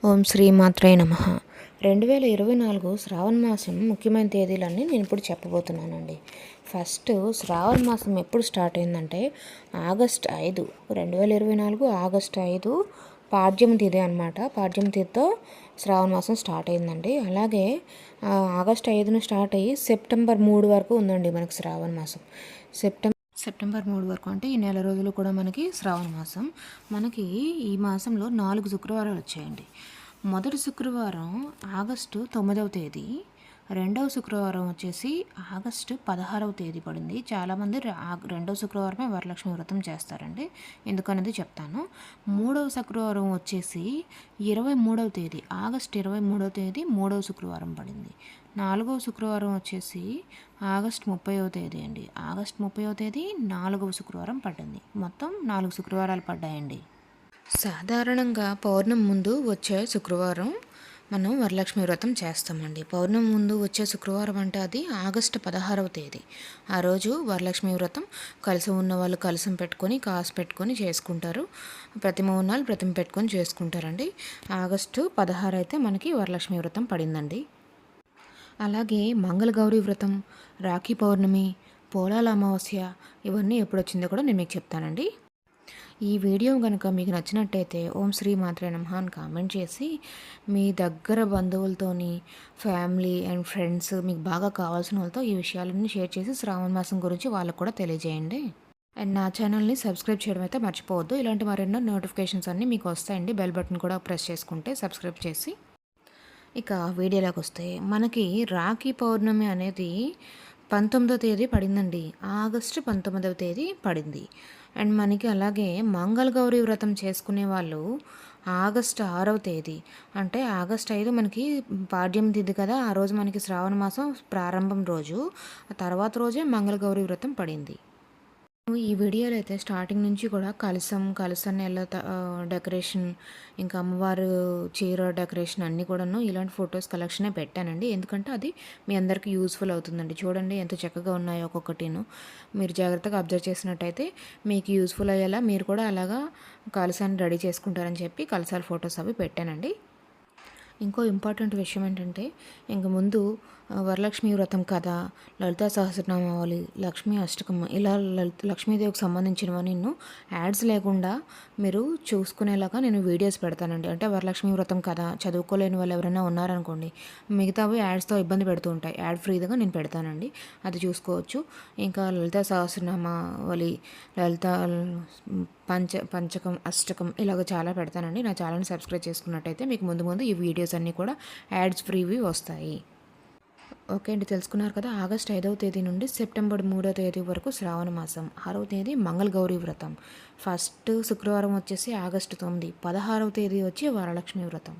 ఓం శ్రీ మాత్రే నమః. 2024 శ్రావణ మాసం ముఖ్యమైన తేదీలన్నీ నేను ఇప్పుడు చెప్పబోతున్నానండి. ఫస్ట్ శ్రావణ మాసం ఎప్పుడు స్టార్ట్ అయిందంటే ఆగస్ట్ 5, 2024 ఆగస్ట్ 5 పాడ్యమ తిథి అనమాట. పాడ్యమ తిథితో శ్రావణ మాసం స్టార్ట్ అయిందండి. అలాగే ఆగస్ట్ 5న స్టార్ట్ అయ్యి సెప్టెంబర్ 3 వరకు ఉందండి మనకి శ్రావణ మాసం. సెప్టెంబర్ 3 వరకు అంటే ఈ నెల రోజులు కూడా మనకి శ్రావణ మాసం. మనకి ఈ మాసంలో 4 శుక్రవారాలు వచ్చాయండి. మొదటి శుక్రవారం ఆగస్టు 9వ తేదీ, రెండవ శుక్రవారం వచ్చేసి ఆగస్టు 16వ తేదీ పడింది. చాలామంది రెండవ శుక్రవారమే వరలక్ష్మి వ్రతం చేస్తారండి, ఎందుకనేది చెప్తాను. మూడవ శుక్రవారం వచ్చేసి 23వ తేదీ, ఆగస్టు 23వ తేదీ మూడవ శుక్రవారం పడింది. నాలుగవ శుక్రవారం వచ్చేసి ఆగస్టు 30వ తేదీ అండి. ఆగస్టు 30వ తేదీ నాలుగవ శుక్రవారం పడింది. మొత్తం 4 శుక్రవారాలు పడ్డాయండి. సాధారణంగా పౌర్ణమి ముందు వచ్చే శుక్రవారం మనం వరలక్ష్మి వ్రతం చేస్తామండి. పౌర్ణమి ముందు వచ్చే శుక్రవారం అంటే అది ఆగస్టు 16వ తేదీ. ఆ రోజు వరలక్ష్మి వ్రతం కలిసి ఉన్న వాళ్ళు కలసం పెట్టుకొని కాసు పెట్టుకొని చేసుకుంటారు. ప్రతిమ ఉన్నాళ్ళు ప్రతిమ పెట్టుకొని చేసుకుంటారండి. ఆగస్టు 16 అయితే మనకి వరలక్ష్మి వ్రతం పడిందండి. అలాగే మంగళగౌరి వ్రతం, రాఖీ పౌర్ణమి, పోలాల అమావాస్య ఇవన్నీ ఎప్పుడు వచ్చిందో కూడా నేను మీకు చెప్తానండి. ఈ వీడియో కనుక మీకు నచ్చినట్టయితే ఓం శ్రీ మాత్రే నమః అని కామెంట్ చేసి మీ దగ్గర బంధువులతోని, ఫ్యామిలీ అండ్ ఫ్రెండ్స్, మీకు బాగా కావాల్సిన వాళ్ళతో ఈ విషయాలన్నీ షేర్ చేసి శ్రావణ మాసం గురించి వాళ్ళకు కూడా తెలియజేయండి. అండ్ నా ఛానల్ని సబ్స్క్రైబ్ చేయడం అయితే మర్చిపోవద్దు. ఇలాంటి మరెన్నో నోటిఫికేషన్స్ అన్నీ మీకు వస్తాయండి. బెల్ బటన్ కూడా ప్రెస్ చేసుకుంటే సబ్స్క్రైబ్ చేసి. ఇక వీడియోలోకి వస్తే మనకి రాఖీ పౌర్ణమి అనేది 19వ తేదీ పడిందండి. ఆగస్టు 19వ తేదీ పడింది. అండ్ మనకి అలాగే మంగళగౌరి వ్రతం చేసుకునే వాళ్ళు ఆగస్టు 6వ తేదీ, అంటే ఆగస్టు 5 మనకి పాడ్యం తిథి కదా, ఆ రోజు మనకి శ్రావణ మాసం ప్రారంభం రోజు, ఆ తర్వాత రోజే మంగళగౌరి వ్రతం పడింది. ఈ వీడియోలో అయితే స్టార్టింగ్ నుంచి కూడా కలసం ఎలా డెకరేషన్, ఇంకా అమ్మవారు చీర డెకరేషన్ అన్నీ కూడాను ఇలాంటి ఫొటోస్ కలెక్షనే పెట్టానండి. ఎందుకంటే అది మీ అందరికీ యూస్ఫుల్ అవుతుందండి. చూడండి ఎంత చక్కగా ఉన్నాయో ఒక్కొక్కటిను. మీరు జాగ్రత్తగా అబ్జర్వ్ చేసినట్టయితే మీకు యూస్ఫుల్ అయ్యేలా మీరు కూడా అలాగా కలసాన్ని రెడీ చేసుకుంటారని చెప్పి కలసాల ఫొటోస్ అవి పెట్టానండి. ఇంకో ఇంపార్టెంట్ విషయం ఏంటంటే, ఇంక ముందు వరలక్ష్మి వ్రతం కథ, లలితా సహస్రనామావళి, లక్ష్మీ అష్టకం, ఇలా లక్ష్మీదేవికి సంబంధించినవన్నీ యాడ్స్ లేకుండా మీరు చూసుకునేలాగా నేను వీడియోస్ పెడతానండి. అంటే వరలక్ష్మి వ్రతం కథ చదువుకోలేని వాళ్ళు ఎవరైనా ఉన్నారనుకోండి, మిగతావి యాడ్స్తో ఇబ్బంది పెడుతూ ఉంటాయి. యాడ్ ఫ్రీగా నేను పెడతానండి, అది చూసుకోవచ్చు. ఇంకా లలితా సహస్రనామావళి, లలిత పంచకం, అష్టకం ఇలాగ చాలా పెడతానండి. నా ఛానల్ని సబ్స్క్రైబ్ చేసుకున్నట్టయితే మీకు ముందు ఈ వీడియోస్ అన్నీ కూడా యాడ్స్ ఫ్రీవి వస్తాయి. ఓకే అండి, తెలుసుకున్నారు కదా. ఆగస్ట్ 5వ తేదీ నుండి సెప్టెంబర్ 3వ తేదీ వరకు శ్రావణ మాసం, 6వ తేదీ మంగళగౌరి వ్రతం, ఫస్ట్ శుక్రవారం వచ్చేసి ఆగస్టు 9, 16వ తేదీ వచ్చి వరలక్ష్మి వ్రతం.